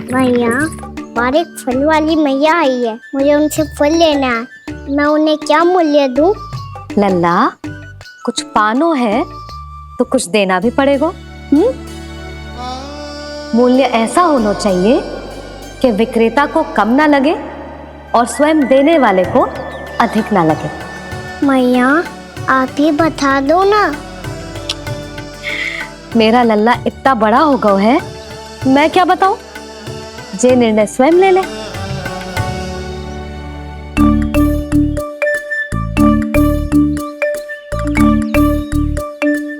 भैया, बाहर एक फल वाली मैया आई है, मुझे उनसे फल लेना है। मैं उन्हें क्या मूल्य दूं? लल्ला, कुछ पानो है तो कुछ देना भी पड़ेगा। मूल्य ऐसा होना चाहिए कि विक्रेता को कम ना लगे और स्वयं देने वाले को अधिक ना लगे। मैया, आप ही बता दो ना। मेरा लल्ला इतना बड़ा हो गया है, मैं क्या बताऊं? जे निर्णय स्वयं ले ले।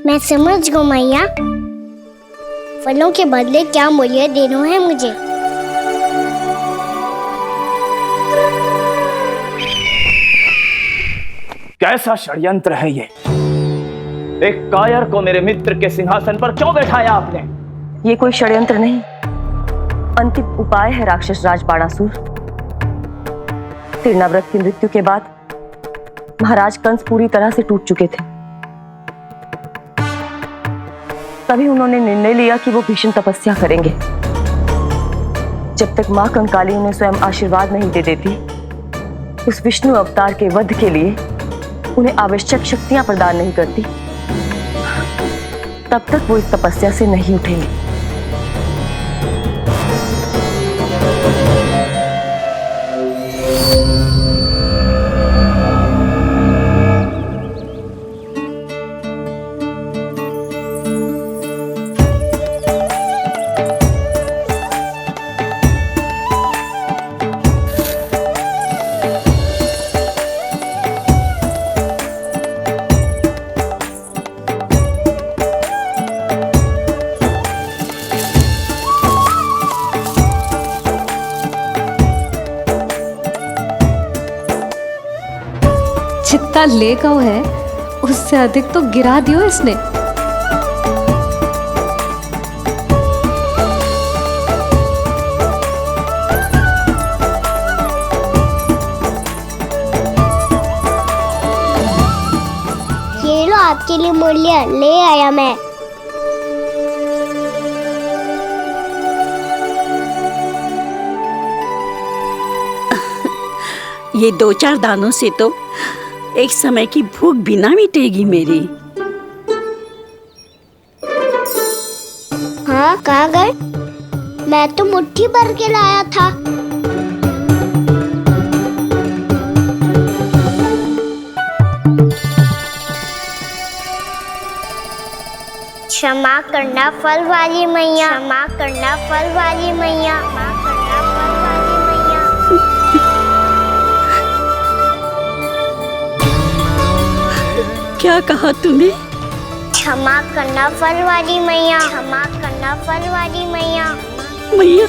मैं समझ गई मैया, फलों के बदले क्या मूल्य देना है मुझे। कैसा षड्यंत्र है ये? एक कायर को मेरे मित्र के सिंहासन पर क्यों बैठाया आपने? ये कोई षड्यंत्र नहीं, अंतिम उपाय है राक्षस राज बाणासुर। तिरनाव्रत की मृत्यु के बाद महाराज कंस पूरी तरह से टूट चुके थे। तभी उन्होंने निर्णय लिया कि वो भीषण तपस्या करेंगे। जब तक मां कंकाली उन्हें स्वयं आशीर्वाद नहीं दे देती, उस विष्णु अवतार के वध के लिए उन्हें आवश्यक शक्तियां प्रदान नहीं करती, तब तक वो इस तपस्या से नहीं उठेंगे। जितना ले गया है उससे अधिक तो गिरा दियो इसने। ये लो आपके लिए मूल्य, ले आया मैं। ये 2-4 दानों से तो एक समय की भूख भी ना मिटेगी मेरी। हाँ, कहाँ गए? मैं तो मुट्ठी भर के लाया था। क्षमा करना फल वाली मैया, क्षमा करना फल वाली मैया, क्षमा करना फल वाली मैया। क्या कहा तूने? क्षमा करना फल वाली मैया, क्षमा करना फल वाली मैया। मैया,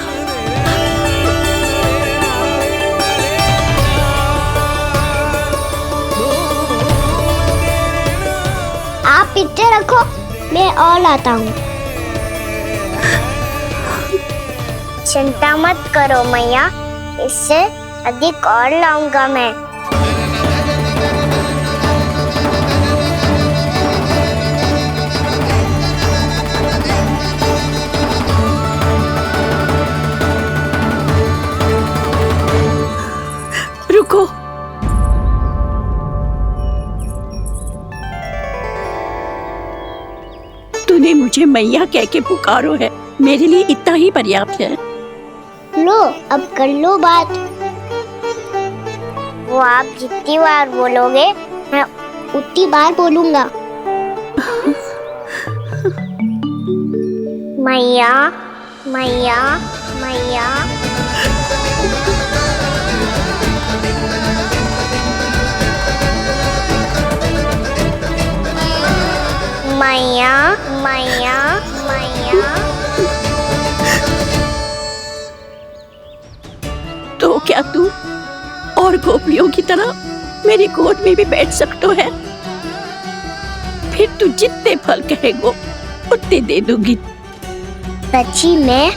आप इतने रखो, मैं और लाता हूँ। चिंता मत करो मैया, इससे अधिक और लाऊंगा मैं। रुको। तूने मुझे मैया कह के पुकारो है, मेरे लिए इतना ही पर्याप्त है। लो, अब कर लो बात। वो आप जितनी बार बोलोगे, मैं उतनी बार बोलूंगा। मैया, मैया, मैया। मैया, मैया, मैया। तो क्या तू और गोपियों की तरह मेरी गोद में भी बैठ सकते है? फिर तू जितने फल कहेगो उतने दे दूंगी। सच्ची में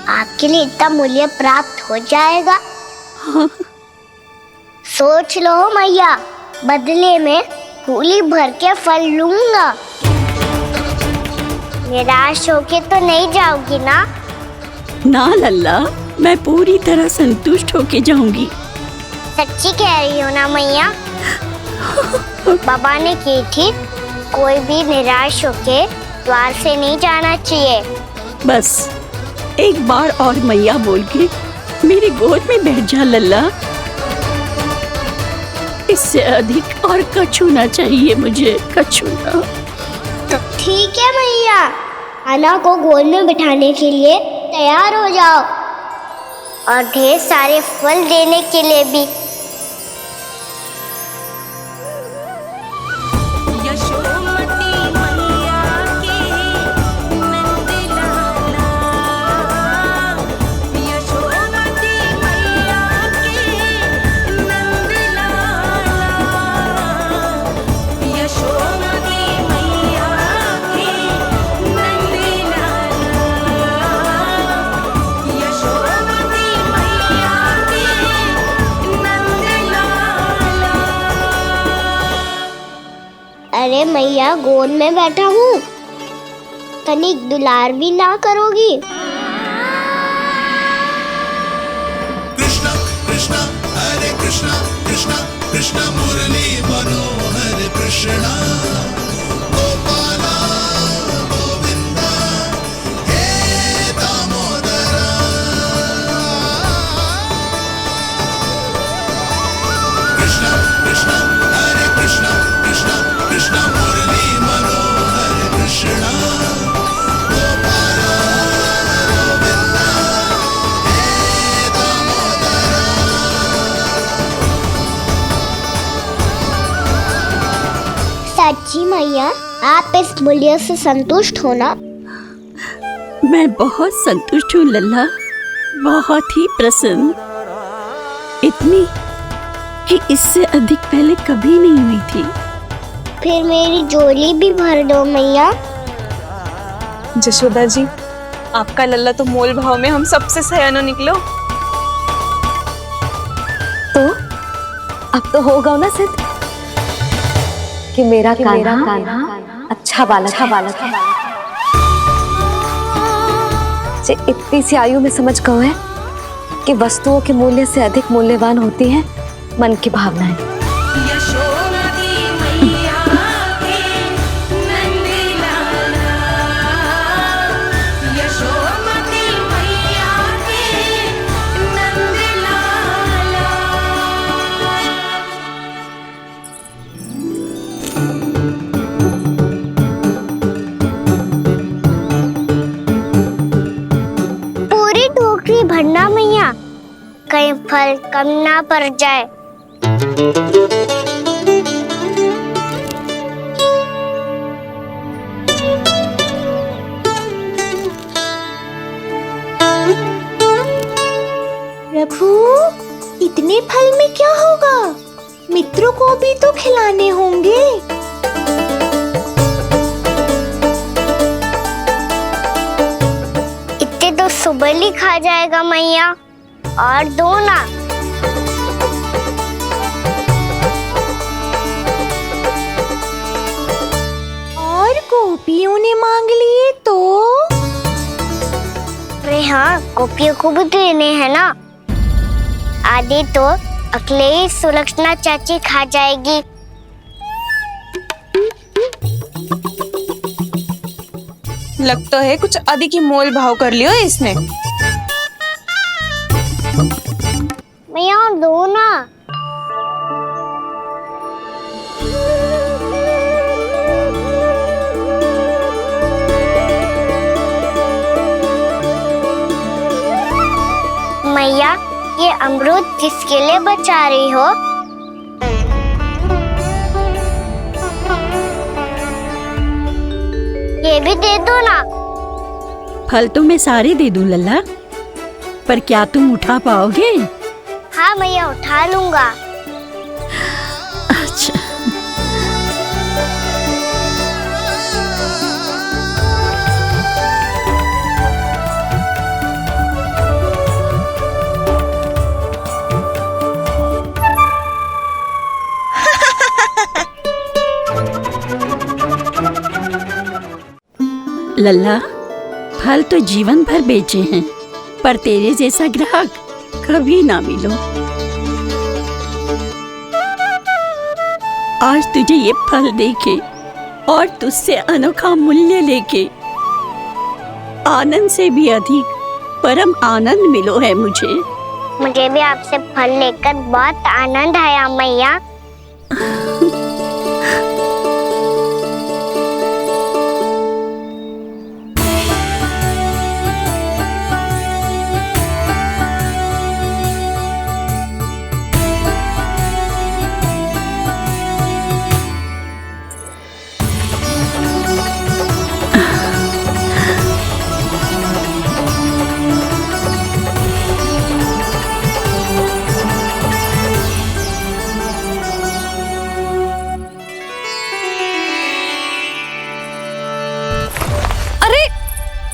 आपके लिए इतना मूल्य प्राप्त हो जाएगा? हाँ। सोच लो मैया, बदले में कूली भर के फल लूंगा। निराश होके तो नहीं जाओगी ना? ना लल्ला, मैं पूरी तरह संतुष्ट होके जाऊंगी। सच्ची कह रही हो ना मैया? बाबा ने की थी, कोई भी निराश होके द्वार से नहीं जाना चाहिए। बस एक बार और मैया बोल के मेरी गोद में बैठ जा लल्ला। इससे अधिक और कछु ना चाहिए मुझे, कछु ना। तो ठीक है मैया, आना को गोद में बिठाने के लिए तैयार हो जाओ और ढेर सारे फल देने के लिए भी। अरे मैया, गोद में बैठा हूँ, तनिक दुलार भी ना करोगी? कृष्णा कृष्णा हरे कृष्णा कृष्णा कृष्णा मुरली मनोहर कृष्णा गोपाला गोविंदा हे दामोदरा। कृष्णा कृष्णा हरे कृष्णा कृष्णा कृष्णा मुरली मनोहर कृष्णा गोपाला गोविंदा हे दामोदरा। सच्ची मैया, आप इस मूल्य से संतुष्ट हो ना? मैं बहुत संतुष्ट हूँ लल्ला, बहुत ही प्रसन्न। इतनी कि इससे अधिक पहले कभी नहीं हुई थी। फिर मेरी झोली भी भर दो मैया। जशोदा जी, आपका लल्ला तो मोल भाव में हम सबसे सयाना निकलो। तो अब तो होगा ना सिद्ध कि मेरा कान्हा अच्छा बालक है। जे इतनी सी आयु में समझ गए है कि वस्तुओं के मूल्य से अधिक मूल्यवान होती है मन की भावनाएं। पूरी टोकरी भरना मैया, कहीं फल कम ना पड़ जाए। प्रभु, इतने फल में क्या होगा? मित्रों को भी तो खिलाने होंगे। इतने तो सुबह ही खा जाएगा मैया, और दो ना। और गोपियों ने मांग लिए तो? अरे हाँ, गोपियों को भी देने हैं ना। आधे तो अकेले ही सुलक्षणा चाची खा जाएगी। लगता है कुछ अधिक ही मोल भाव कर लियो इसने। मैया और दो ना। मैया, ये अमरूद किसके लिए बचा रही हो? ये भी दे दो ना। फल तो मैं सारे दे दूं लल्ला, पर क्या तुम उठा पाओगे? हाँ मैया, उठा लूंगा। अच्छा। लल्ला, फल तो जीवन भर बेचे हैं, पर तेरे जैसा ग्राहक कभी ना मिलो। आज तुझे ये फल देके और तुझसे अनोखा मूल्य लेके आनंद से भी अधिक परम आनंद मिलो है मुझे। मुझे भी आपसे फल लेकर बहुत आनंद आया मैया।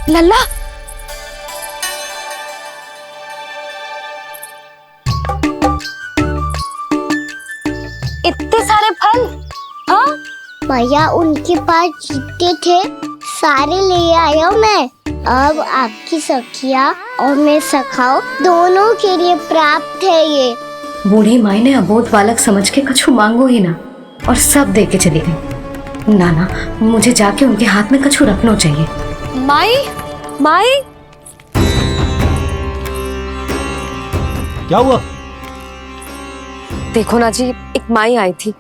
लल्ला, इतने सारे फल? हाँ भैया उनके पास जितने थे सारे ले आया मैं। अब आपकी सखिया और मैं सखाओ दोनों के लिए प्राप्त है ये। बूढ़ी माई ने अबोध बालक समझ के कछु मांगो ही ना और सब दे के चली गई। नाना, मुझे जाके उनके हाथ में कछु रखना चाहिए। माई, माई, क्या हुआ? देखो ना जी, एक माई आई थी,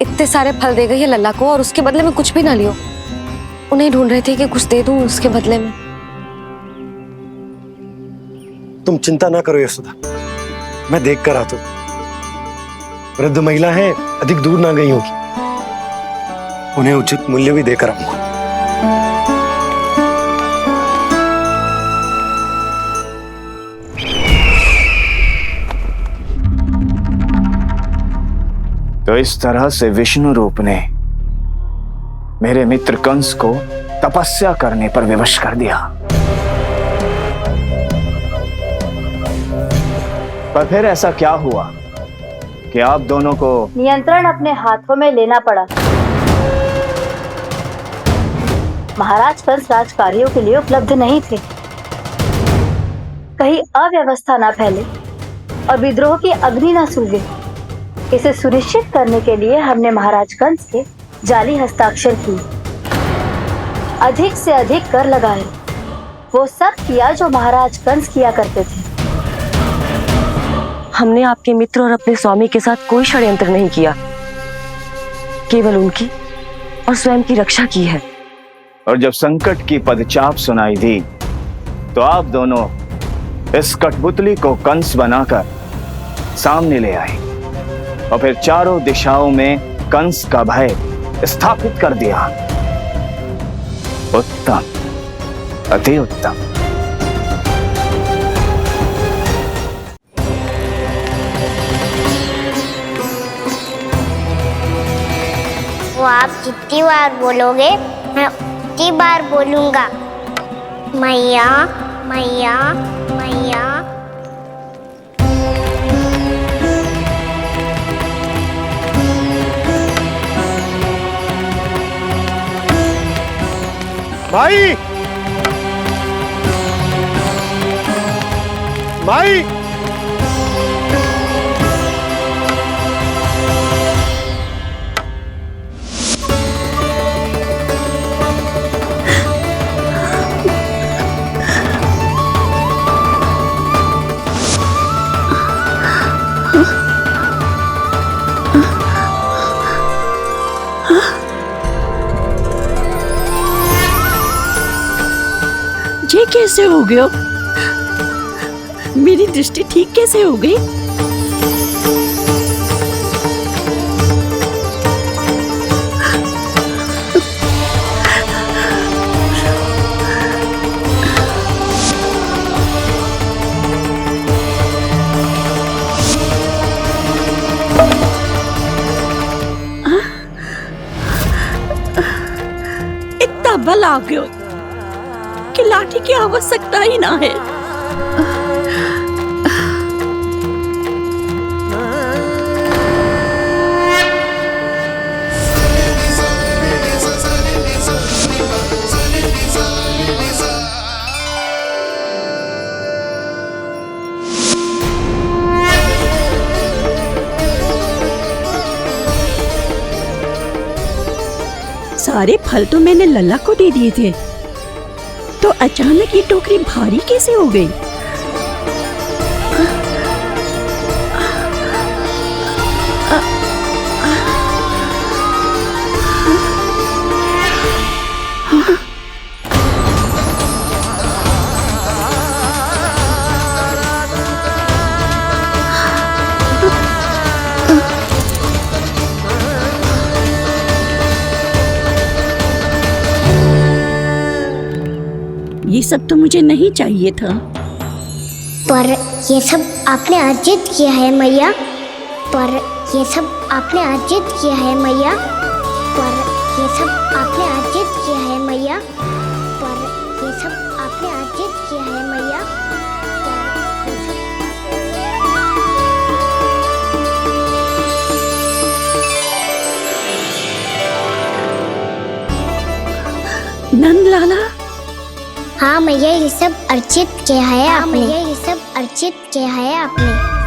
इतने सारे फल दे गई है लल्ला को और उसके बदले में कुछ भी ना लियो। उन्हें ढूंढ रही थी कि कुछ दे दूं उसके बदले में। तुम चिंता ना करो यशोदा, मैं देख कर आता हूं। वृद्ध महिला है, अधिक दूर ना गई होगी, उन्हें उचित मूल्य भी देकर आऊंगा। तो इस तरह से विष्णु रूप ने मेरे मित्र कंस को तपस्या करने पर विवश कर दिया। पर फिर ऐसा क्या हुआ कि आप दोनों को नियंत्रण अपने हाथों में लेना पड़ा? महाराज कंस राजकार्यों के लिए उपलब्ध नहीं थे। कहीं अव्यवस्था ना फैले और विद्रोह की अग्नि ना सूझे, इसे सुनिश्चित करने के लिए हमने महाराज कंस के जाली हस्ताक्षर किए, अधिक से अधिक कर लगाए। वो सब किया जो महाराज कंस किया करते थे। हमने आपके मित्र और अपने स्वामी के साथ कोई षड्यंत्र नहीं किया, केवल उनकी और स्वयं की रक्षा की है। और जब संकट की पदचाप सुनाई दी तो आप दोनों इस कठपुतली को कंस बनाकर सामने ले आए और फिर चारों दिशाओं में कंस का भय स्थापित कर दिया। उत्तम, अति उत्तम। वो आप जितनी बार बोलोगे मैं उतनी बार बोलूंगा। मैया मैया मैया। माई, माई, ये कैसे हो गया? मेरी दृष्टि ठीक कैसे हो गई? इतना बल आ गया कि लाठी की आवश्यकता ही ना है। सारे फल तो मैंने लल्ला को दे दिए थे, तो अचानक ये टोकरी भारी कैसे हो गई? ये सब तो मुझे नहीं चाहिए था। पर ये सब आपने अर्जित किया है मैया। पर ये सब आपने अर्जित किया है मैया। पर ये सब आपने अर्जित किया है मैया। पर ये सब आपने अर्जित किया है मैया। नंद लाला, हाँ मैया, ये सब अर्जित किया है आपने। मैया, ये सब अर्जित किया है आपने।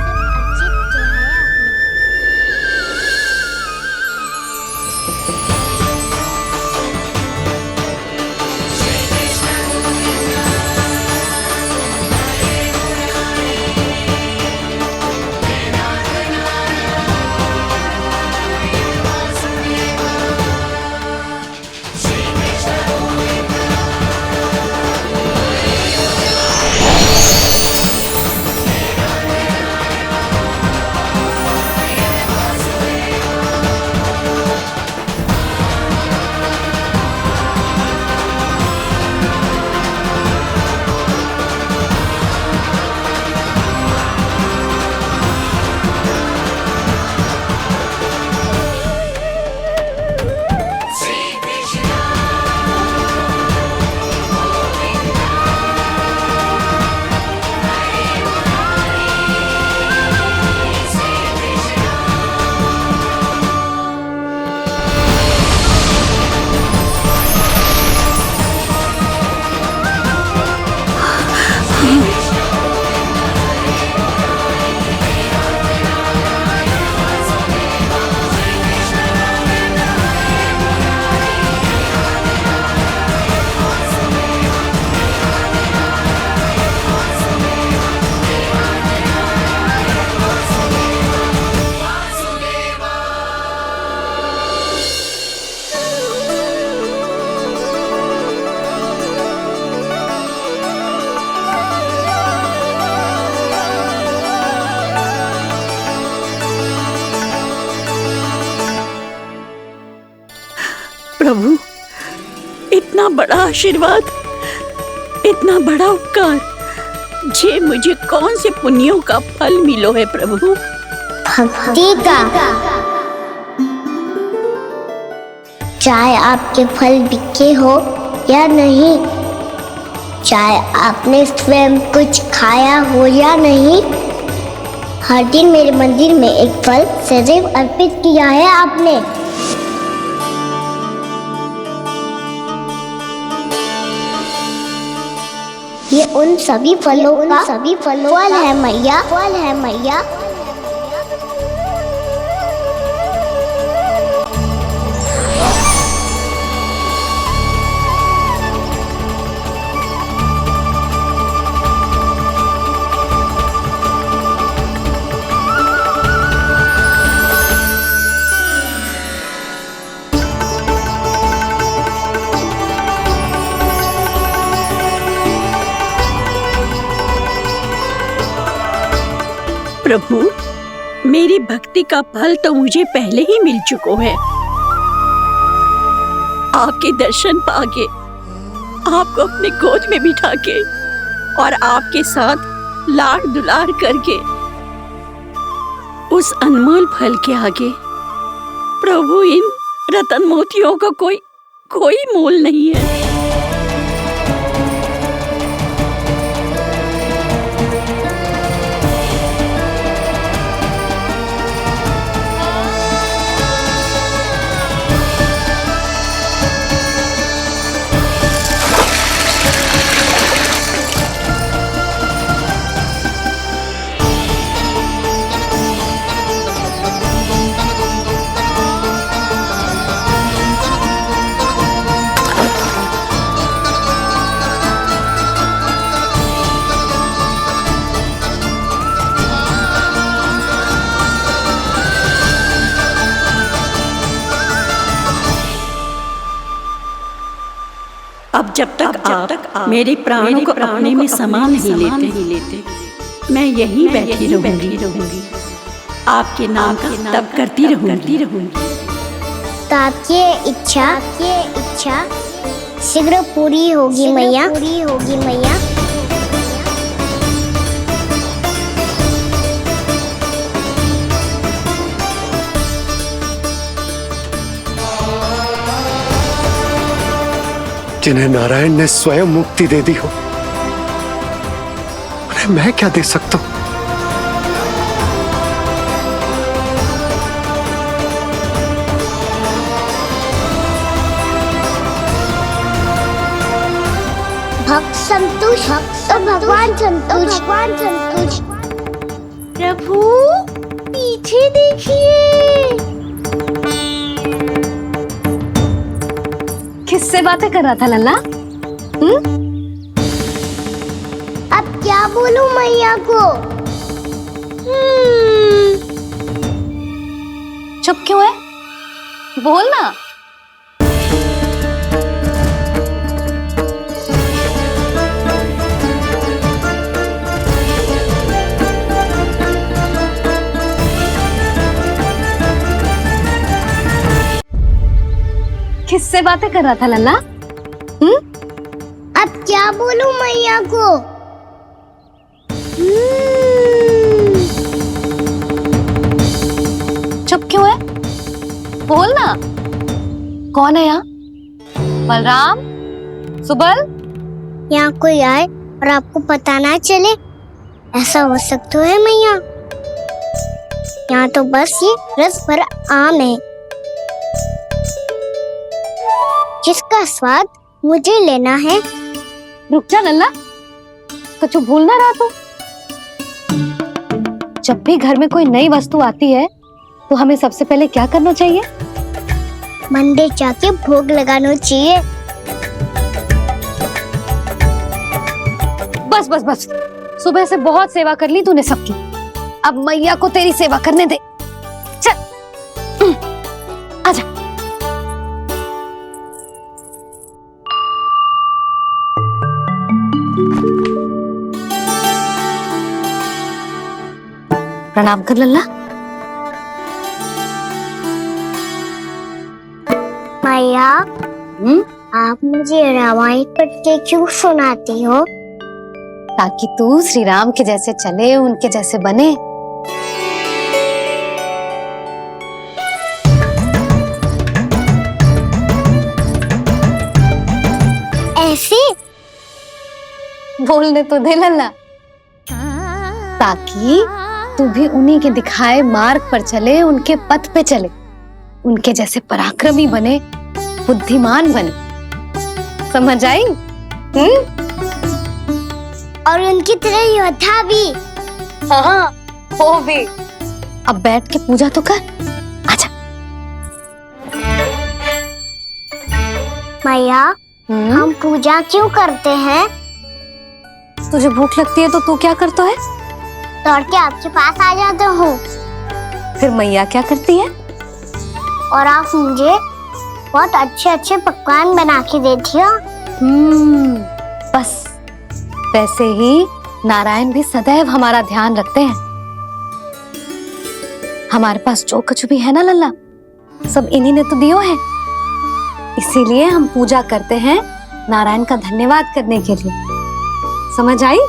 प्रभु, इतना बड़ा आशीर्वाद, इतना बड़ा उपकार, जे मुझे कौन से पुण्यों का फल मिलो है प्रभु? भक्ति का। चाहे आपके फल बिके हो या नहीं, चाहे आपने स्वयं कुछ खाया हो या नहीं, हर दिन मेरे मंदिर में एक फल सदैव अर्पित किया है आपने। ये उन सभी फलों का फल है मैया। फल है मैया। प्रभु, मेरी भक्ति का फल तो मुझे पहले ही मिल चुका है। आपके दर्शन पाके, आपको अपने गोद में बिठा के और आपके साथ लाड दुलार करके, उस अनमोल फल के आगे प्रभु इन रतन मोतियों का कोई मोल नहीं है। अब जब तक आप मेरे प्राणों को अपने में समा नहीं लेते मैं यहीं बैठी रहूंगी आपके नाम का तप करती रहूंगी। तो आपकी इच्छा शीघ्र पूरी होगी मैया। जिन्हें नारायण ने स्वयं मुक्ति दे दी हो, उन्हें मैं क्या दे सकता हूं? भक्त संतोष तो भगवान संतोष। प्रभु पीछे देखिए। किससे बातें कर रहा था लल्ला? अब क्या बोलूं मैया को? चुप क्यों है? बोल ना। किससे बातें कर रहा था लल्ला? अब क्या बोलूं मैया को? चुप क्यों है? बोल ना। कौन है यहाँ? बलराम, सुबल? यहाँ कोई आए और आपको पता ना चले, ऐसा हो सकता है मैया? यहाँ तो बस ये रस भरा आम है जिसका स्वाद मुझे लेना है। रुक जा लल्ला, कुछ भूल ना रहा तू। जब भी घर में कोई नई वस्तु आती है तो हमें सबसे पहले क्या करना चाहिए? मंदिर जाके भोग लगाना चाहिए। बस बस बस, सुबह से बहुत सेवा कर ली तूने सबकी, अब मैया को तेरी सेवा करने दे। चल आजा। प्रणाम कर लल्ला। मैया, आप मुझे रामायण पढ़ के क्यों सुनाती हो? ताकि तू श्री राम के जैसे चले, उनके जैसे बने। ऐसे बोलने तो दे लल्ला, ताकि तू भी उन्हीं के दिखाए मार्ग पर चले, उनके पथ पे चले, उनके जैसे पराक्रमी बने, बुद्धिमान बने। समझ आई? और उनकी तरह योद्धा भी। हाँ, वो भी। अब बैठ के पूजा तो कर। आजा। मैया, हम पूजा क्यों करते हैं? तुझे भूख लगती है तो तू क्या करता है? दौड़ के आपके पास आ जाता हूँ। फिर मैया क्या करती है? और आप मुझे बहुत अच्छे अच्छे पकवान बना के देती हो। बस वैसे ही नारायण भी सदैव हमारा ध्यान रखते हैं। हमारे पास जो कुछ भी है ना लल्ला, सब इन्हीं ने तो दियो है। इसीलिए हम पूजा करते हैं नारायण का धन्यवाद करने के लिए। समझ आई?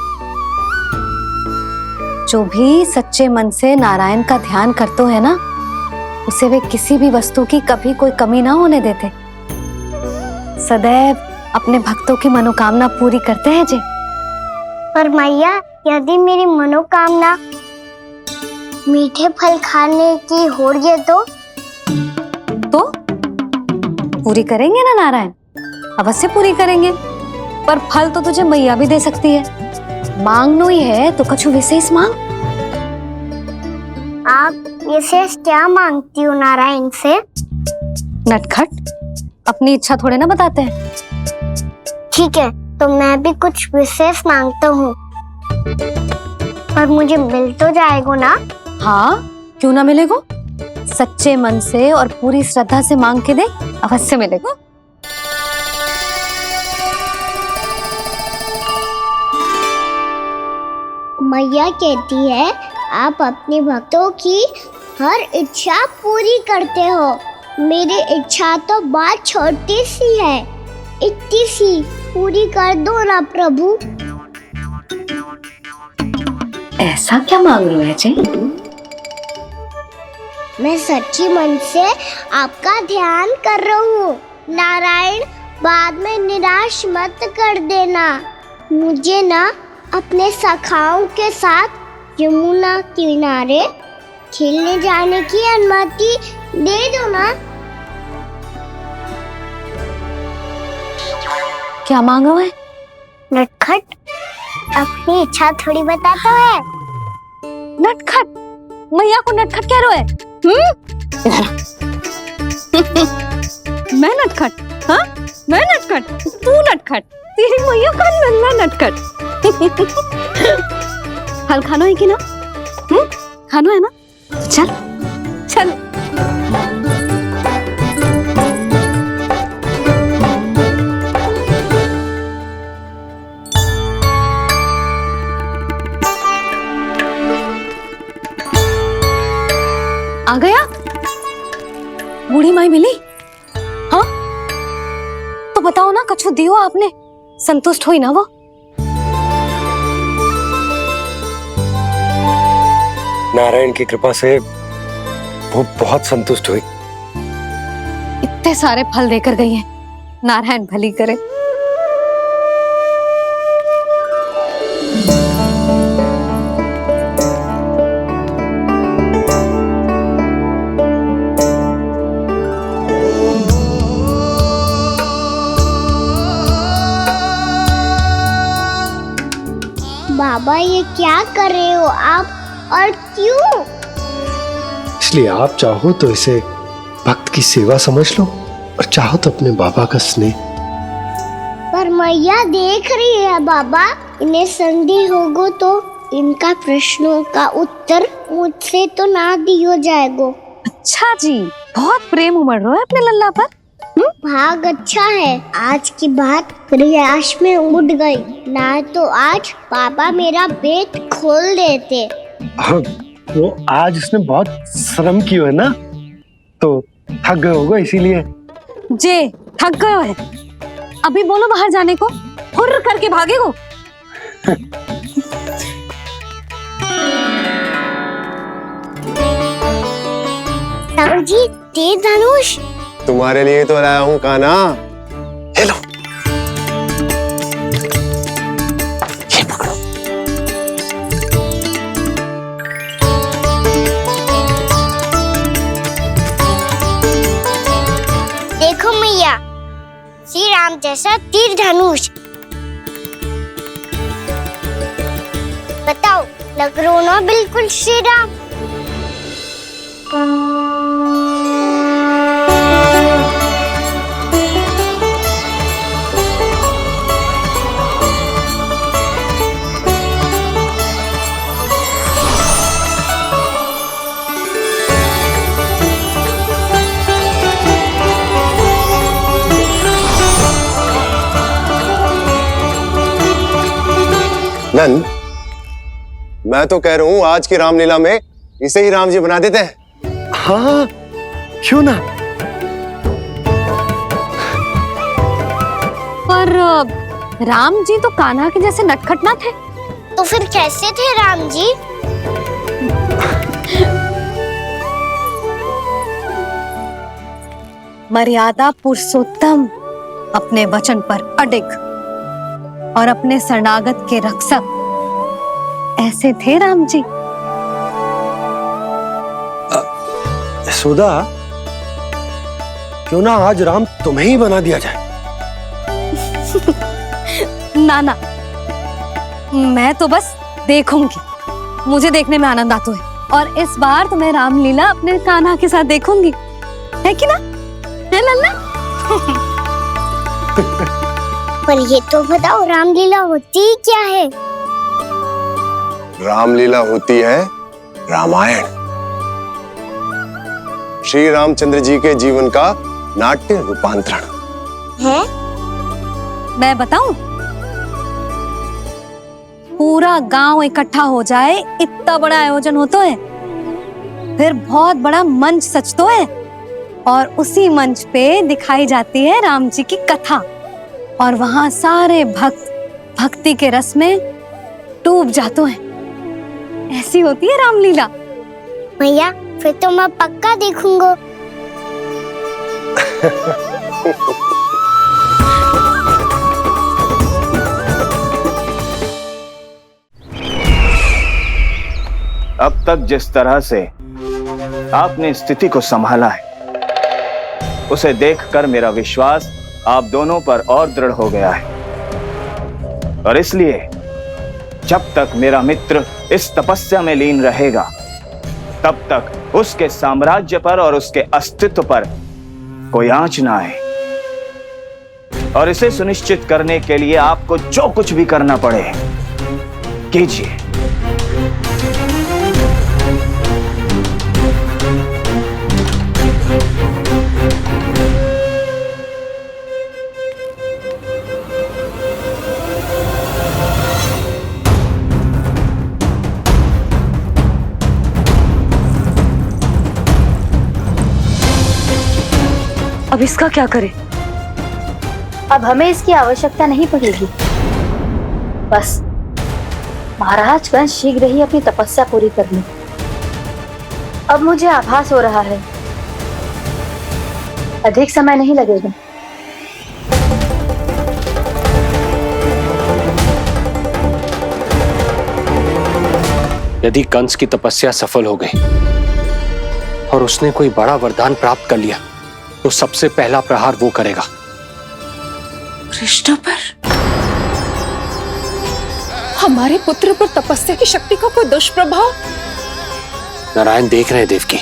जो भी सच्चे मन से नारायण का ध्यान करते है ना, उसे वे किसी भी वस्तु की कभी कोई कमी ना होने देते। सदैव अपने भक्तों की मनोकामना पूरी करते हैं जी। पर मैया, यदि मेरी मनोकामना मीठे फल खाने की हो रही है तो पूरी करेंगे ना नारायण? अवश्य पूरी करेंगे। पर फल तो तुझे मैया भी दे सकती है। मांगनो ही है तो कुछ विशेष मांग। आप विशेष क्या मांगती हो नारायण से? नटखट, अपनी इच्छा थोड़े ना बताते हैं। ठीक है, तो मैं भी कुछ विशेष मांगता हूँ, पर मुझे मिल तो जाएगा ना? हाँ, क्यों ना मिलेगा? सच्चे मन से और पूरी श्रद्धा से मांग के दे, अवश्य मिलेगा। मैया कहती है आप अपने भक्तों की हर इच्छा पूरी करते हो। मेरी इच्छा तो बहुत छोटी सी है, इतनी सी पूरी कर दो ना प्रभु। ऐसा क्या मांग रहे हो जी? मैं सच्ची मन से आपका ध्यान कर रहा हूँ। नारायण, बाद में निराश मत कर देना। मुझे ना अपने सखाओं के साथ यमुना किनारे खेलने जाने की अनुमति दे दो ना। क्या मांगा है? नटखट अपनी इच्छा थोड़ी बताता है। नटखट? मैया को नटखट कह रहे हो? मैं नटखट? हाँ, मैं नटखट? तू नटखट? तेरी मैया का नल्ला नटखट। फल खानो है कि ना? खानो है ना? चल चल। आ गया? बूढ़ी माई मिली? हाँ, तो बताओ ना, कछु दियो आपने, संतुष्ट हुई ना वो? नारायण की कृपा से वो बहुत संतुष्ट हुई। इतने सारे फल देकर गई हैं, नारायण भली करे। बाबा ये क्या कर रहे हो आप, और क्यों? इसलिए आप चाहो तो इसे भक्त की सेवा समझ लो, और चाहो तो अपने बाबा का स्नेह। पर मैया देख रही है बाबा, इन्हें संदेह होगो तो इनका प्रश्नों का उत्तर मुझसे तो ना दियो जाएगो। अच्छा जी, बहुत प्रेम उमड़ रहा है अपने लल्ला पर। भाग अच्छा है, आज की बात प्रयास में उड़ गई, ना तो आज पापा मेरा पेट खोल देते। वो आज उसने बहुत श्रम किया है ना, तो थक गए होगा इसीलिए। जे थक गए है, अभी बोलो बाहर जाने को, हुर्र करके भागेगो। राम जी, तेज धनुष तुम्हारे लिए तो लाया हूँ कान्हा। ले लो, ये पकड़ो। देखो मैया, श्री राम जैसा तीर धनुष। बताओ, लग रहा ना बिल्कुल श्री राम? नंद, मैं तो कह रहा हूँ आज की रामलीला में इसे ही राम जी बना देते हैं। हाँ, क्यों ना? पर राम जी तो कान्हा के जैसे नटखट ना थे। तो फिर कैसे थे राम जी? मर्यादा पुरुषोत्तम, अपने वचन पर अडिग और अपने शरणागत के रक्षक, ऐसे थे राम जी। यशोदा, क्यों ना आज राम तुम्हें ही बना दिया जाए? ना ना, मैं तो बस देखूंगी, मुझे देखने में आनंद आता है, और इस बार तो मैं रामलीला अपने कान्हा के साथ देखूंगी, है कि ना? है लल्ला? पर ये तो बताओ, रामलीला होती क्या है? रामलीला होती है रामायण, श्री रामचंद्र जी के जीवन का नाट्य रूपांतरण है। मैं बताऊं? पूरा गांव इकट्ठा हो जाए, इतना बड़ा आयोजन होता है। फिर बहुत बड़ा मंच सजतो है और उसी मंच पे दिखाई जाती है राम जी की कथा और वहां सारे भक्त भक्ति के रस में डूब जाते हैं। ऐसी होती है रामलीला। मैया फिर तो मैं पक्का देखूंगा। अब तक जिस तरह से आपने स्थिति को संभाला है, उसे देखकर मेरा विश्वास आप दोनों पर और दृढ़ हो गया है। और इसलिए जब तक मेरा मित्र इस तपस्या में लीन रहेगा, तब तक उसके साम्राज्य पर और उसके अस्तित्व पर कोई आंच ना आए। और इसे सुनिश्चित करने के लिए आपको जो कुछ भी करना पड़े कीजिए। अब इसका क्या करें? अब हमें इसकी आवश्यकता नहीं पड़ेगी। बस महाराज कंस शीघ्र ही अपनी तपस्या पूरी कर ले। अब मुझे आभास हो रहा है अधिक समय नहीं लगेगा। यदि कंस की तपस्या सफल हो गई और उसने कोई बड़ा वरदान प्राप्त कर लिया, तो सबसे पहला प्रहार वो करेगा। कृष्ण पर, हमारे पुत्र पर तपस्या की शक्ति का कोई दुष्प्रभाव? नारायण देख रहे हैं देवकी,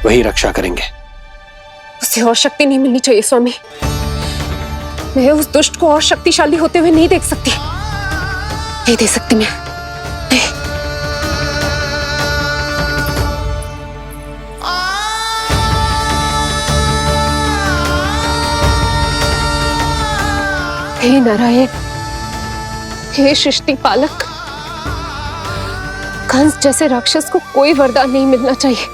वही रक्षा करेंगे। उसे और शक्ति नहीं मिलनी चाहिए स्वामी। मैं उस दुष्ट को और शक्तिशाली होते हुए नहीं देख सकती, नहीं दे सकती मैं। हे नारायण, हे सृष्टि पालक, कंस जैसे राक्षस को कोई वरदान नहीं मिलना चाहिए।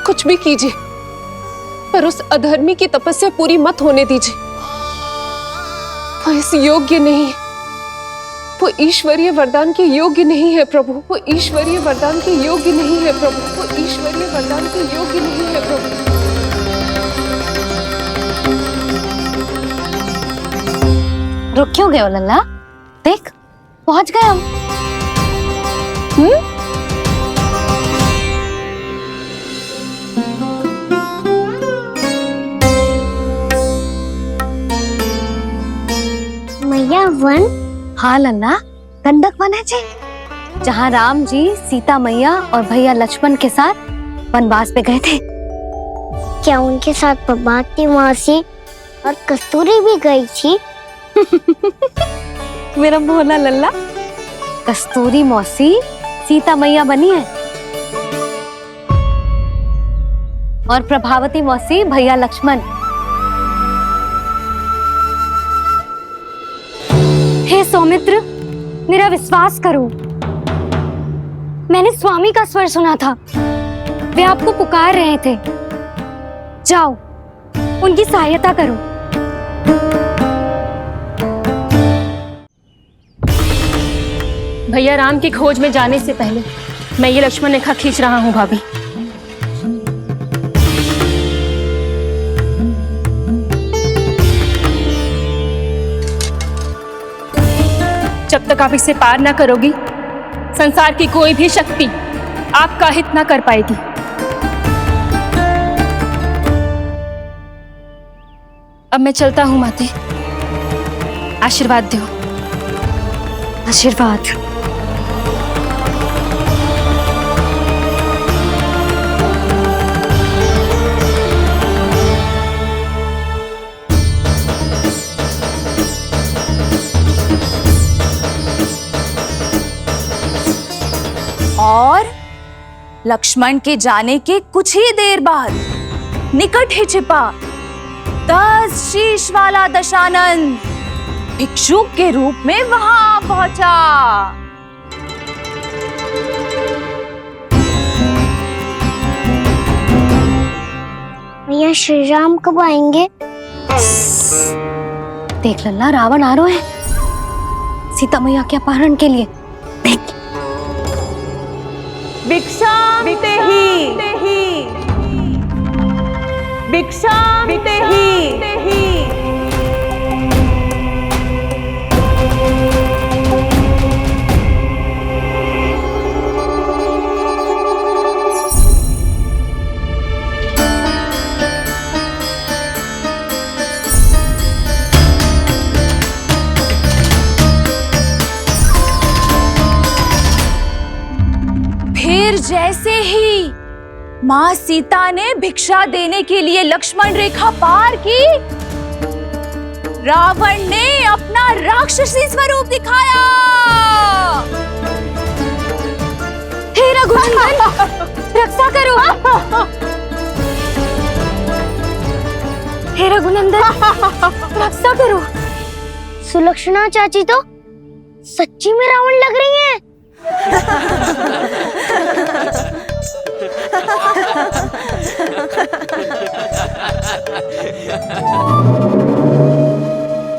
कुछ भी कीजिए, पर उस अधर्मी की तपस्या पूरी मत होने दीजिए। वो इस योग्य नहीं है, वो ईश्वरीय वरदान के योग्य नहीं है प्रभु। वो ईश्वरीय वरदान के योग्य नहीं है प्रभु। वो ईश्वरीय वरदान के योग्य नहीं है प्रभु। रुक क्यों गए हो लल्ला? देख पहुंच गए हम। मैया वन? हाँ लल्ला, गंडक वन है जी, जहाँ राम जी सीता मैया और भैया लक्ष्मण के साथ वनवास पे गए थे। क्या उनके साथ प्रभाती मौसी और कस्तूरी भी गई थी? मेरा भोला लल्ला, कस्तूरी मौसी सीता मैया बनी है और प्रभावती मौसी भैया लक्ष्मण। हे सौमित्र, मेरा विश्वास करो, मैंने स्वामी का स्वर सुना था। वे आपको पुकार रहे थे। जाओ, उनकी सहायता करो। भैया राम की खोज में जाने से पहले मैं ये लक्ष्मण रेखा खींच रहा हूँ भाभी। जब तक आप इसे पार ना करोगी, संसार की कोई भी शक्ति आपका हित ना कर पाएगी। अब मैं चलता हूँ माते, आशीर्वाद दो। आशीर्वाद। और लक्ष्मण के जाने के कुछ ही देर बाद निकट ही छिपा 10 शीश वाला दशानन भिक्षुक के रूप में वहां पहुंचा। मैया श्री राम कब आएंगे? देख लल्ला, रावण आ रहा है सीता मैया के अपहरण के लिए। देख। भिक्षाम देहि, भिक्षाम देहि। फिर जैसे ही मां सीता ने भिक्षा देने के लिए लक्ष्मण रेखा पार की, रावण ने अपना राक्षसी स्वरूप दिखाया। हे रघुनंदन, रक्षा करो। हे रघुनंदन, रक्षा करो। सुलक्षणा चाची तो सच्ची में रावण लग रही हैं।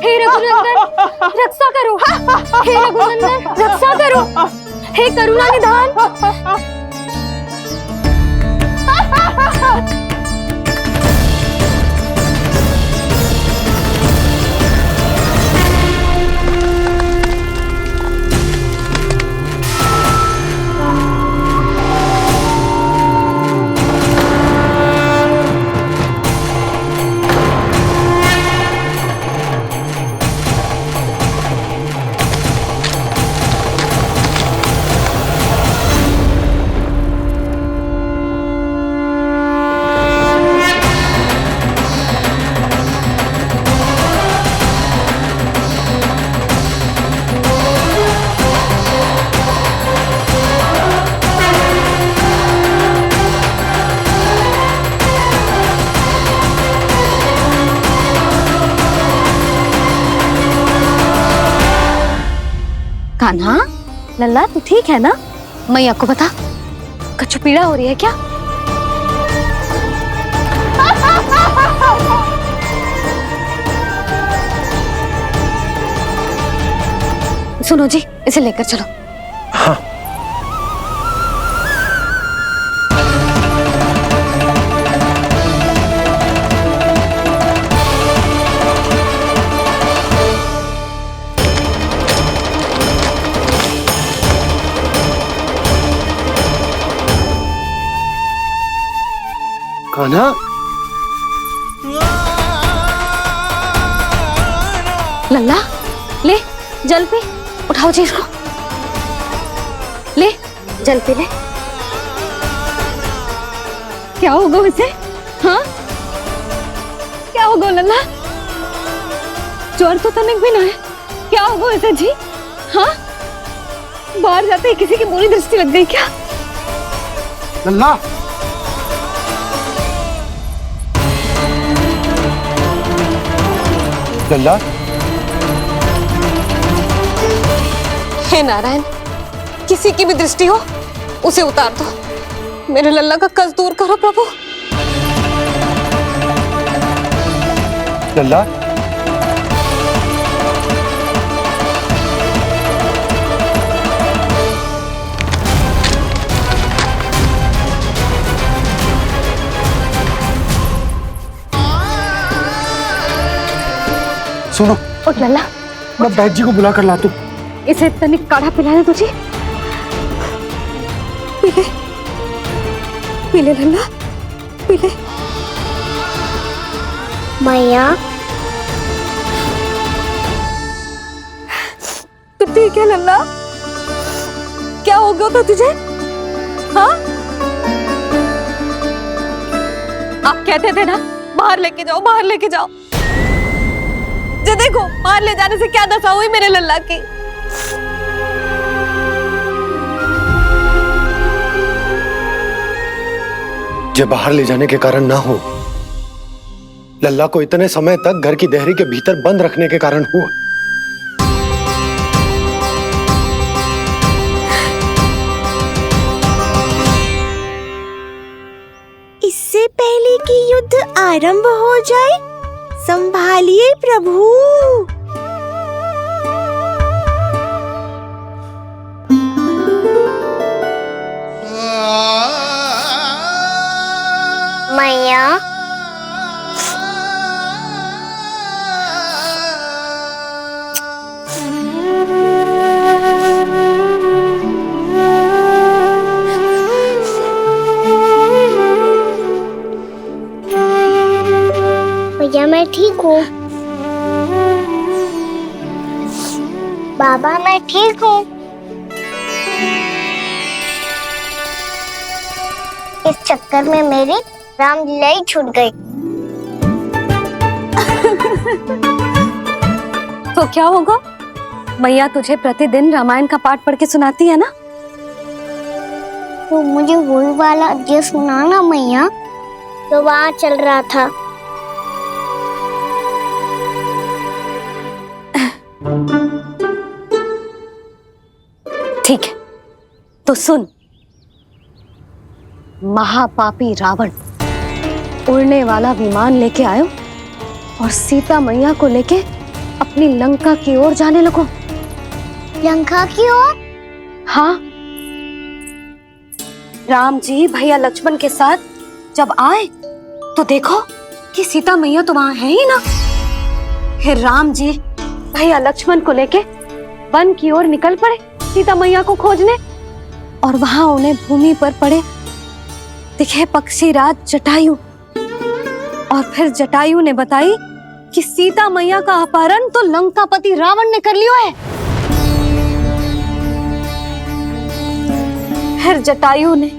हे रघुनंदन, रक्षा करो। हे रघुनंदन, रक्षा करो। हे करुणा निधान। कान्हा, लल्ला तू ठीक है ना? मैया को बता, कछु पीड़ा हो रही है क्या? सुनो जी, इसे लेकर चलो। हाँ। कान्हा, लल्ला ले जल पी, उठाओ जी इसको। ले जल पी ले। क्या होगा इसे? हाँ, क्या होगा लल्ला? ज्वर तो तनिक भी ना है। क्या होगा इसे जी? हाँ, बाहर जाते ही किसी की बुरी दृष्टि लग गई क्या? लल्ला, लल्ला। हे नारायण, किसी की भी दृष्टि हो उसे उतार दो। मेरे लल्ला का कष्ट दूर करो प्रभु। लल्ला, सुनो, उठ लल्ला, मैं बैद जी को बुला कर लाता हूँ। इसे तनिक काढ़ा पिलाने तुझे। पी ले, पी ले लल्ला, पी ले। मैया, तो ठीक है लल्ला, क्या हो गया था तुझे? हाँ, आप कहते थे ना बाहर लेके जाओ, बाहर लेके जाओ। जे देखो, बाहर ले जाने से क्या दशा हुई मेरे लल्ला की। जे बाहर ले जाने के कारण ना हो, लल्ला को इतने समय तक घर की देहरी के भीतर बंद रखने के कारण हुआ। है कि युद्ध आरंभ हो जाए। संभालिए प्रभु। मैया, भैया मैं ठीक हूँ। बाबा मैं ठीक हूँ। इस चक्कर में मेरी रामलीला ही छूट गई। तो क्या होगा? मैया तुझे प्रतिदिन रामायण का पाठ पढ़ के सुनाती है ना? तो मुझे वही वाला अध्याय सुनाना मैया, तो वहाँ चल रहा था। ठीक है, तो सुन। महापापी रावण उड़ने वाला विमान लेके आयो और सीता मैया को लेके अपनी लंका की ओर जाने लगो। लंका की ओर? हाँ, राम जी भैया लक्ष्मण के साथ जब आए तो देखो कि सीता मैया तो वहां है ही ना। फिर राम जी भैया लक्ष्मण को लेके वन की ओर निकल पड़े सीता मैया को खोजने, और वहां उन्हें भूमि पर पड़े दिखे पक्षी राज जटायु। और फिर जटायु ने बताई कि सीता मैया का अपहरण तो लंकापति रावण ने कर लियो है। फिर जटायु ने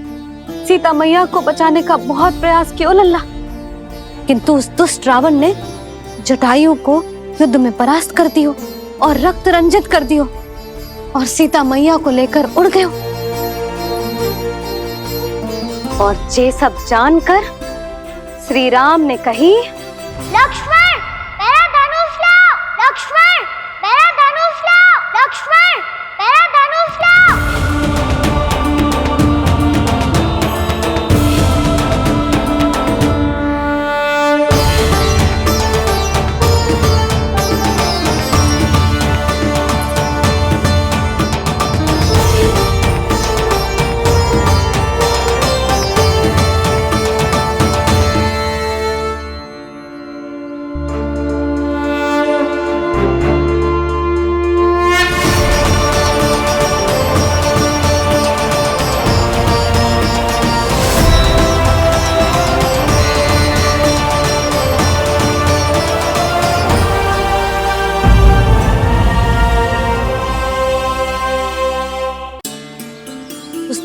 सीता मैया को बचाने का बहुत प्रयास किया लल्ला, किंतु उस दुष्ट रावण ने जटायु को युद्ध में परास्त कर दियो और रक्त रंजित कर दियो और सीता मैया को लेकर उड़ गयो। और ये सब जानकर श्री राम ने कही, लक्ष्मण मेरा धनुष लाओ, लक्ष्मण मेरा धनुष लाओ, लक्ष्मण मेरा धनुष लाओ।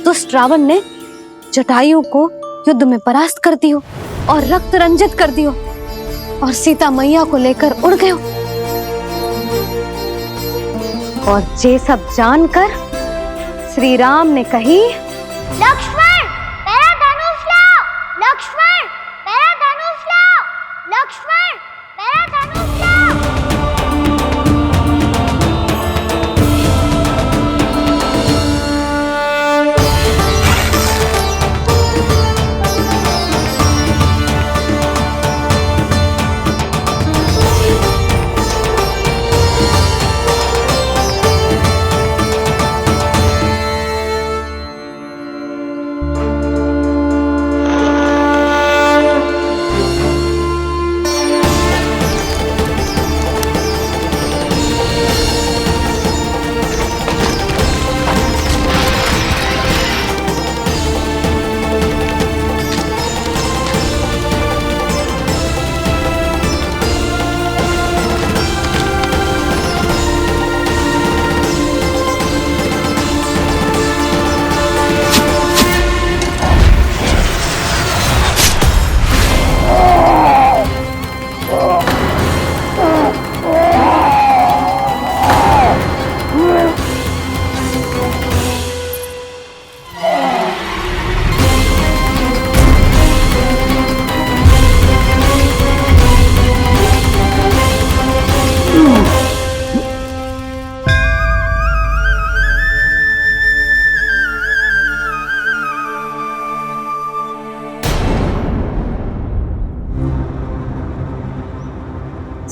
दुष्ट रावण ने जटायु को युद्ध में परास्त कर दियो और रक्त रंजित कर दियो और सीता मैया को लेकर उड़ गयो। और ये सब जानकर श्री राम ने कही, लक्ष्मण मेरा धनुष लाओ, लक्ष्मण मेरा धनुष लाओ, लक्ष्मण मेरा धनुष लाओ।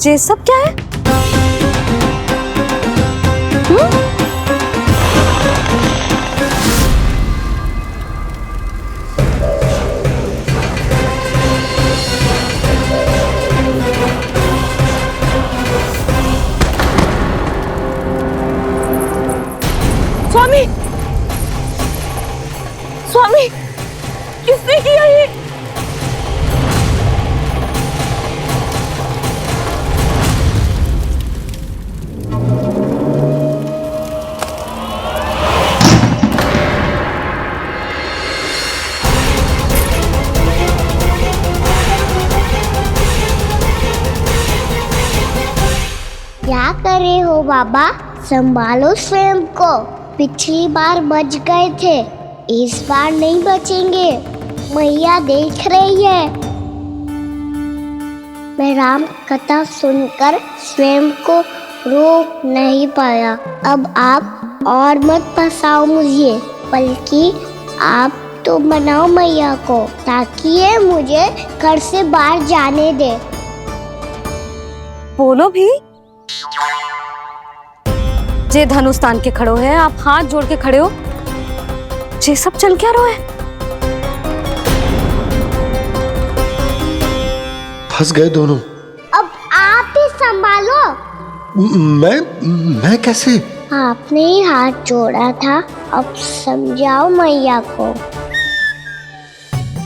ये सब क्या है? स्वामी, स्वामी, किसने किया ये? क्या कर रहे हो बाबा? संभालो स्वयं को। पिछली बार बच गए थे, इस बार नहीं बचेंगे। मैया देख रही है। मैं राम कथा सुनकर स्वयं को रोक नहीं पाया। अब आप और मत फंसाओ मुझे, बल्कि आप तो मनाओ मैया को, ताकि ये मुझे घर से बाहर जाने दे। बोलो भी। जे धनुष तान के खड़ो है, आप हाथ जोड़ के खड़े हो। ये सब चल क्या रहा है? फंस गए दोनों। अब आप ही संभालो। मैं कैसे? आपने ही हाथ जोड़ा था, अब समझाओ मैया को।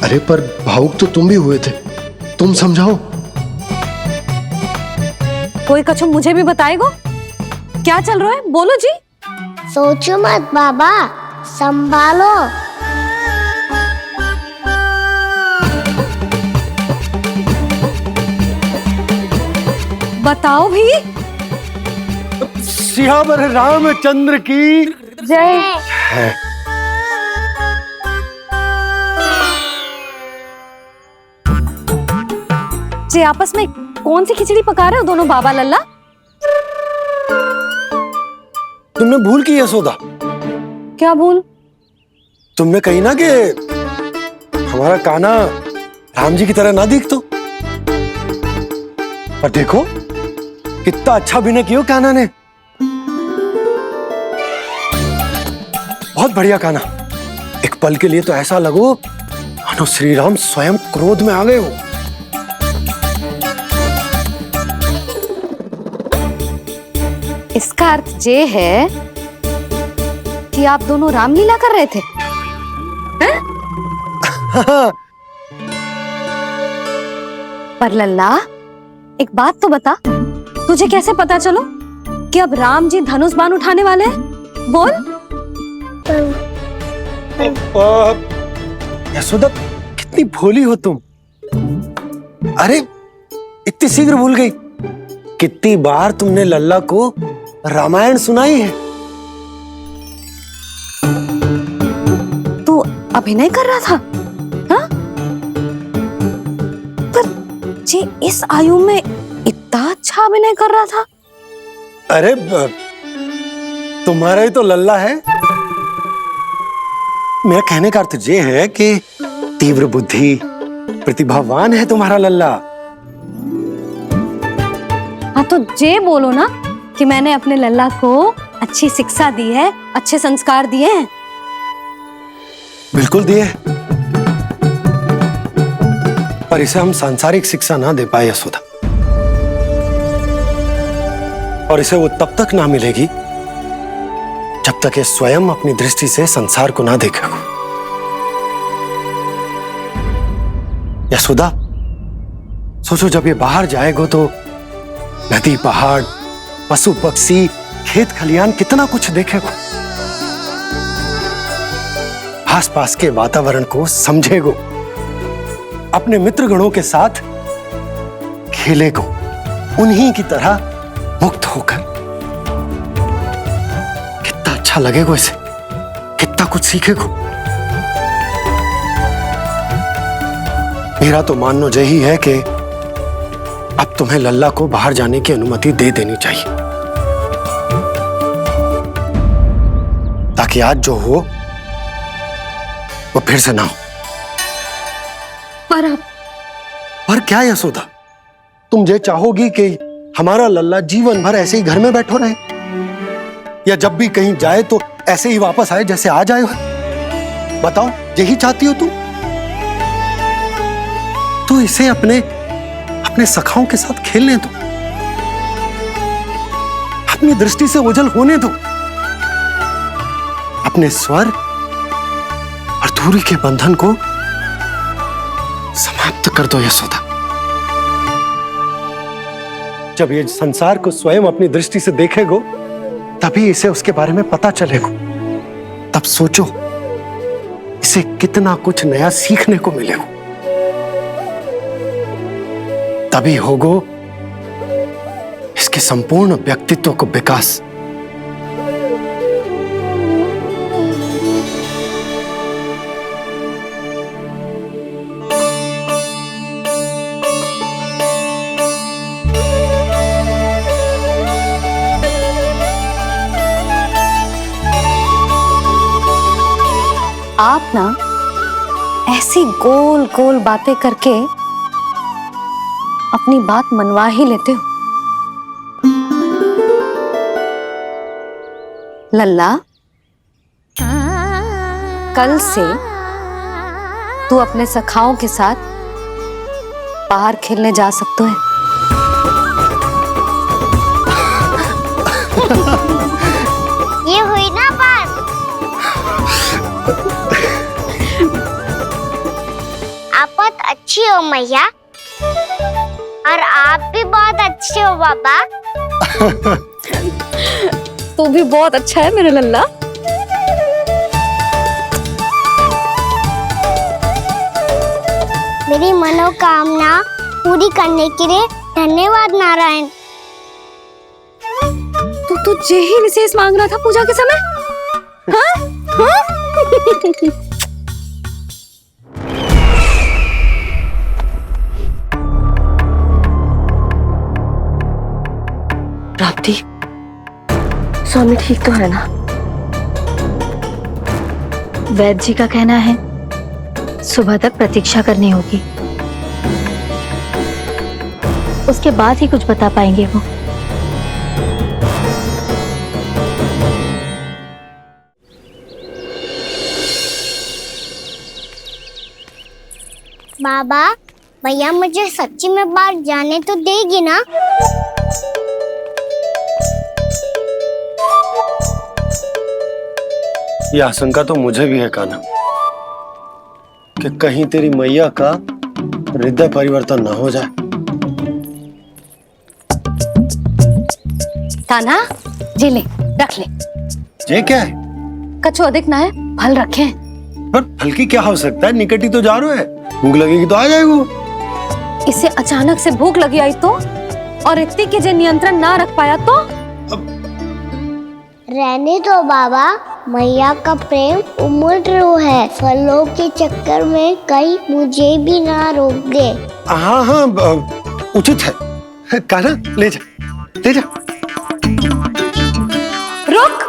अरे पर भावुक तो तुम भी हुए थे, तुम समझाओ। कोई कछु मुझे भी बताएगो? क्या चल रहा है? बोलो जी। सोचो मत बाबा, संभालो। बताओ भी। सियावर रामचंद्र की जय। जी आपस में कौन सी खिचड़ी पका रहे हो दोनों बाबा लल्ला? तुमने भूल की यशोदा। क्या भूल? तुमने कही ना कि हमारा कान्हा राम जी की तरह ना दिख तो। पर देखो कितना अच्छा अभिनय किया कान्हा ने। बहुत बढ़िया कान्हा। एक पल के लिए तो ऐसा लगो मानो श्री राम स्वयं क्रोध में आ गए हो। इसका अर्थ ये है कि आप दोनों रामलीला कर रहे थे? हैं? पर लल्ला एक बात तो बता, तुझे कैसे पता चलो कि अब राम जी धनुष बाण उठाने वाले हैं? बोल। यशोदा कितनी भोली हो तुम। अरे इतनी शीघ्र भूल गई। कितनी बार तुमने लल्ला को रामायण सुनाई है। तू अभिनय कर रहा था? हाँ? पर जी इस आयु में इतना अच्छा अभिनय कर रहा था? अरे तुम्हारा ही तो लल्ला है। मेरा कहने का अर्थ ये है कि तीव्र बुद्धि, प्रतिभावान है तुम्हारा लल्ला। हाँ तो ये बोलो ना कि मैंने अपने लल्ला को अच्छी शिक्षा दी है, अच्छे संस्कार दिए हैं। बिल्कुल दिए, पर इसे हम सांसारिक शिक्षा ना दे पाए यशोदा। और इसे वो तब तक ना मिलेगी जब तक ये स्वयं अपनी दृष्टि से संसार को ना देखेगा। यशोदा सोचो, जब ये बाहर जाएगा तो नदी, पहाड़, पशु पक्षी, खेत खलियान कितना कुछ देखेगा। आसपास के वातावरण को समझेगो, अपने मित्रगणों के साथ खेलेगो, उन्हीं की तरह मुक्त होकर। कितना अच्छा लगेगा इसे, कितना कुछ सीखेगो। मेरा तो मानना यही है कि अब तुम्हें लल्ला को बाहर जाने की अनुमति दे देनी चाहिए, ताकि आज जो हो वो फिर से ना हो। पर क्या यशोदा, तुम ये चाहोगी कि हमारा लल्ला जीवन भर ऐसे ही घर में बैठो रहे, या जब भी कहीं जाए तो ऐसे ही वापस आए जैसे आज आए हो? बताओ, यही चाहती हो तुम? तो इसे अपने अपने सखाओं के साथ खेलने दो, अपनी दृष्टि से ओझल होने दो, अपने स्वर और दूरी के बंधन को समाप्त कर दो यशोदा। जब ये संसार को स्वयं अपनी दृष्टि से देखेगो तभी इसे उसके बारे में पता चलेगा। तब सोचो इसे कितना कुछ नया सीखने को मिलेगा। तभी होगो इसके संपूर्ण व्यक्तित्व को विकास। आप ना ऐसी गोल गोल बातें करके अपनी बात मनवा ही लेते हो। लल्ला, कल से तू अपने सखाओं के साथ बाहर खेलने जा सकते है। ये हुई ना बात। आप बहुत अच्छी हो मैया, और आप भी बहुत अच्छे हो बाबा। तू भी बहुत अच्छा है मेरा लल्ला। मेरी मनोकामना पूरी करने के लिए धन्यवाद नारायण। तो तू यही विशेष मांग रहा था पूजा के समय? हाँ? हाँ? प्राप्ति, स्वामी ठीक तो है ना? वैद्य जी का कहना है सुबह तक प्रतीक्षा करनी होगी, उसके बाद ही कुछ बता पाएंगे वो। बाबा, भैया मुझे सच्ची में बाहर जाने तो देगी ना? ये आशंका तो मुझे भी है कान्हा, कि कहीं तेरी मैया का हृदय परिवर्तन ना हो जाए। कान्हा, जी ले, रख ले। ये क्या है? कछु अधिक ना है, फल रखे हैं। पर फल की क्या हो सकता है, निकट ही तो जा रहे हैं, भूख लगेगी तो आ जाएगा। इसे अचानक से भूख लगी आई तो, और इतनी के जे नियंत्रण ना रख पाया तो? रहने दो बाबा, मैया का प्रेम उमड़ है, फलों के चक्कर में कहीं मुझे भी ना रोक दे। हाँ हाँ, उचित है। कान्हा, ले जा, ले जा। रुक।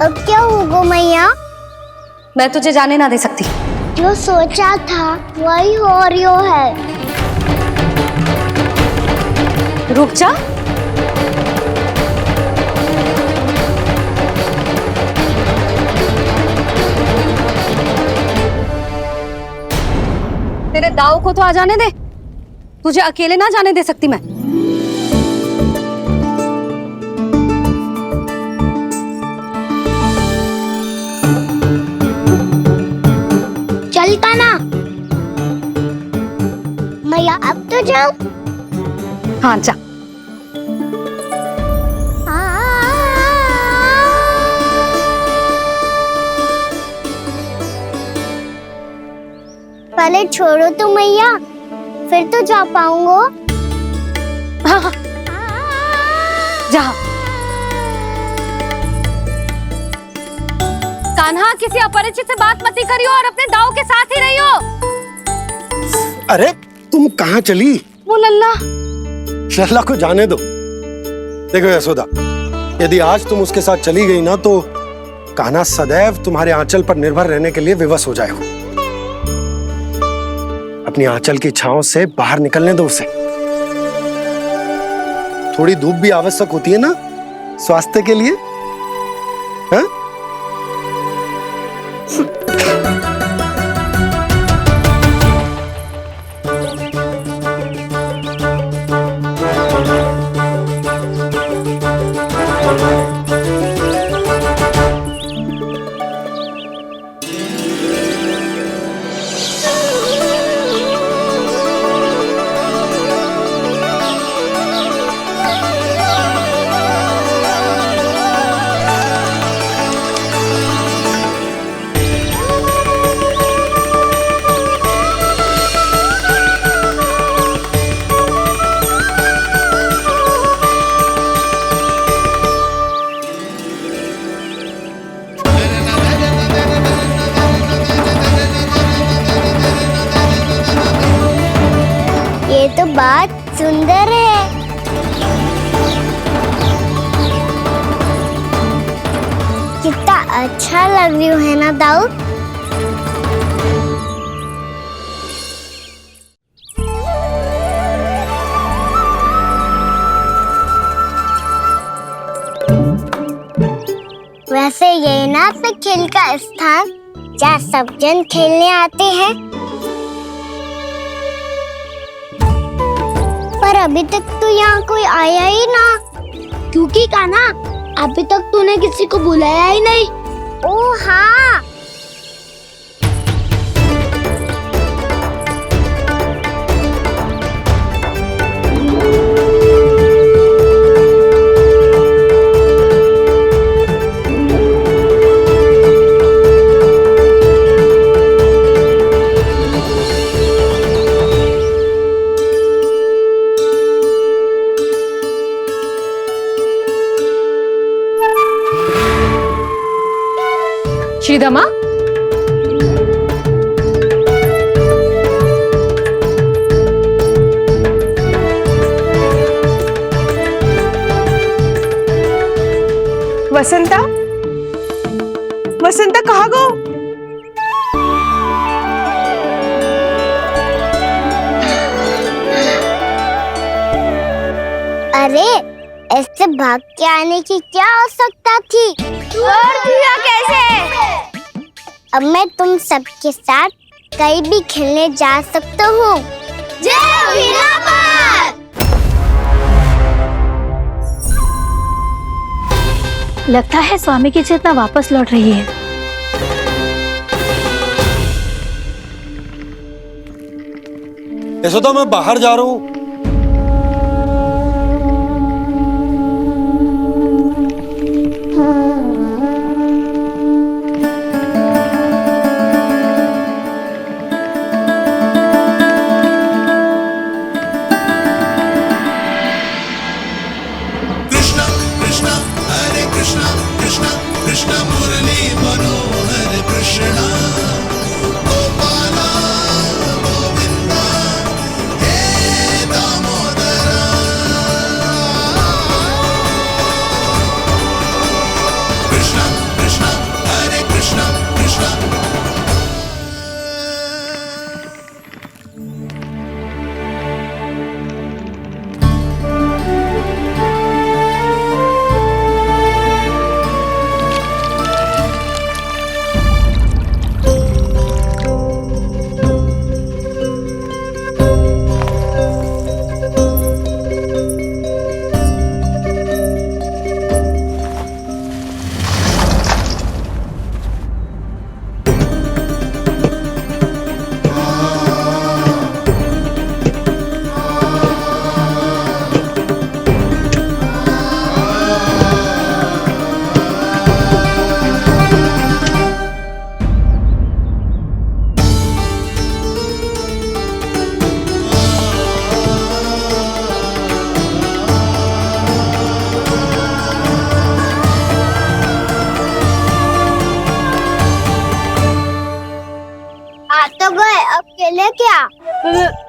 अब क्या होगा मैया? मैं तुझे जाने ना दे सकती। जो सोचा था वही हो रही है। रुक जा। तेरे दाव को तो आ जाने दे, तुझे अकेले ना जाने दे सकती मैं। चलता ना मैया, अब तो जाओ। हाँ जा। पहले छोड़ो तो मैया, फिर तो जा पाऊंगा। हाँ, जा। कान्हा, किसी अपरिचित से बात मत करियो और अपने दाव के साथ ही रहियो। अरे तुम कहाँ चली? वो लल्ला, लल्ला को जाने दो। देखो यशोदा, यदि आज तुम उसके साथ चली गई ना तो कान्हा सदैव तुम्हारे आंचल पर निर्भर रहने के लिए विवश हो जाएगा। अपनी आंचल की छांव से बाहर निकलने दो उसे। थोड़ी धूप भी आवश्यक होती है ना स्वास्थ्य के लिए, हाँ? ये तो बात सुंदर है। कितना अच्छा लग रही है ना दाऊद। वैसे ये ना तो खेल का स्थान जहाँ सब जन खेलने आते हैं, पर अभी तक तो यहाँ कोई आया ही ना। क्योंकि कान्हा अभी तक तूने किसी को बुलाया ही नहीं। ओ हाँ, श्रीदामा, वसंता, वसंता कहाँ गो? अरे ऐसे भाग के आने की क्या आवश्यकता थी? और दिया कैसे? अब मैं तुम सबके साथ कहीं भी खेलने जा सकता हूँ। जय वीरापाल! लगता है स्वामी की चेतना वापस लौट रही है। यशोदा, मैं बाहर जा रहा हूँ। कृष्ण कृष्ण हरे कृष्ण कृष्ण कृष्ण मुरली मनोहर कृष्ण गोपाला गोविंदा हे दामोदरा। कृष्ण कृष्ण हरे कृष्ण कृष्ण आ तो गए, अब खेले क्या?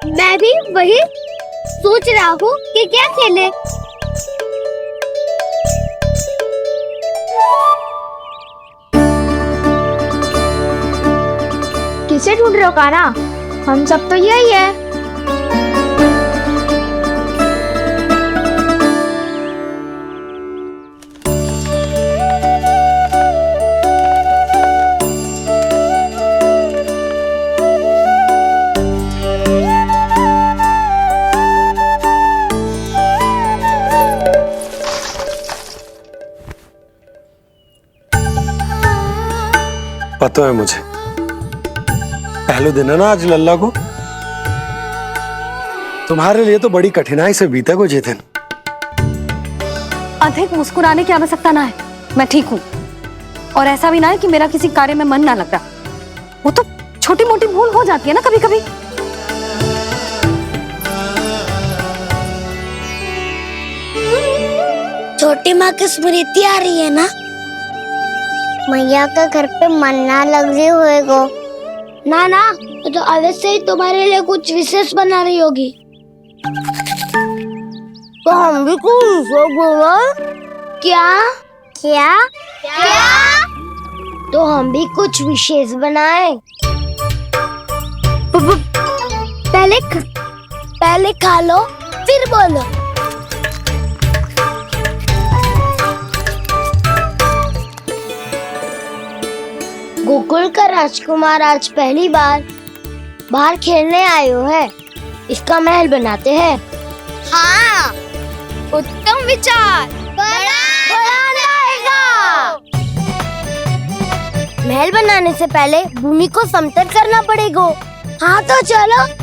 मैं भी वही सोच रहा हूँ कि क्या खेले। किसे ढूंढ रहे हो काना? हम सब तो यही है। पता है मुझे, पहले दिन है ना आज लल्ला को। तुम्हारे लिए तो बड़ी कठिनाई से बीता को ये दिन। अधिक मुस्कुराने की आवश्यकता ना है, मैं ठीक हूँ। और ऐसा भी ना है कि मेरा किसी कार्य में मन ना लगता। वो तो छोटी मोटी भूल हो जाती है ना कभी कभी। छोटी माँ की स्मृति आ रही है ना? मैया का घर पे मन ना लग रही होएगो। ना ना, तो अवश्य ही तुम्हारे लिए कुछ विशेष बना रही होगी। तो हम भी कुछ विशेष बोला? क्या क्या क्या? तो हम भी कुछ विशेष बनाए। पहले खा लो फिर बोलो। गोकुल का राजकुमार आज पहली बार बाहर खेलने आयो है। इसका महल बनाते हैं। हाँ, उत्तम विचार। बनाना रहेगा। महल बनाने से पहले भूमि को समतल करना पड़ेगा। हाँ तो चलो।